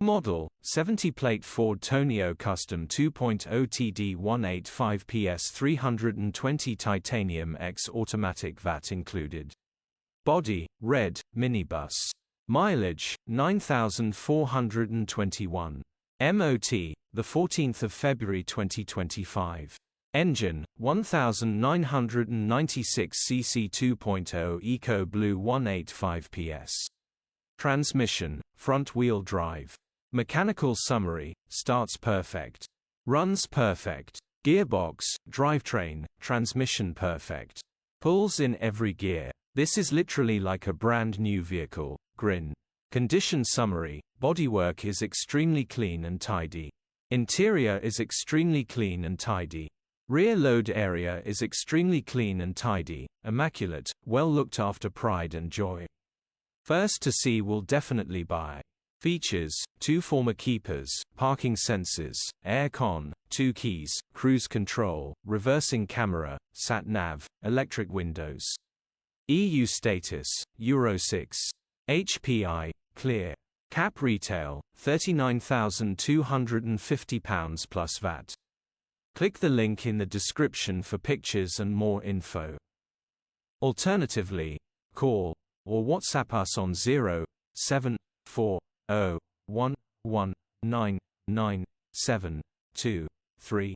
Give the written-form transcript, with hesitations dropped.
Model, 70-plate Ford Tourneo Custom 2.0 TD185 PS 320 Titanium X automatic VAT included. Body, red, minibus. Mileage, 9,421. MOT, the 14th of February 2025. Engine, 1996 cc 2.0 EcoBlue 185 PS. Transmission, front-wheel drive. Mechanical summary, starts perfect. Runs perfect. Gearbox, drivetrain, transmission perfect. Pulls in every gear. This is literally like a brand new vehicle. Grin. Condition summary, bodywork is extremely clean and tidy. Interior is extremely clean and tidy. Rear load area is extremely clean and tidy, immaculate, well looked after, pride and joy. First to see will definitely buy. Features, 2 former keepers, parking sensors, air con, 2 keys, cruise control, reversing camera, sat-nav, electric windows. EU status, Euro 6. HPI, clear. Cap retail, £39,250 plus VAT. Click the link in the description for pictures and more info. Alternatively, call or WhatsApp us on 07401199723.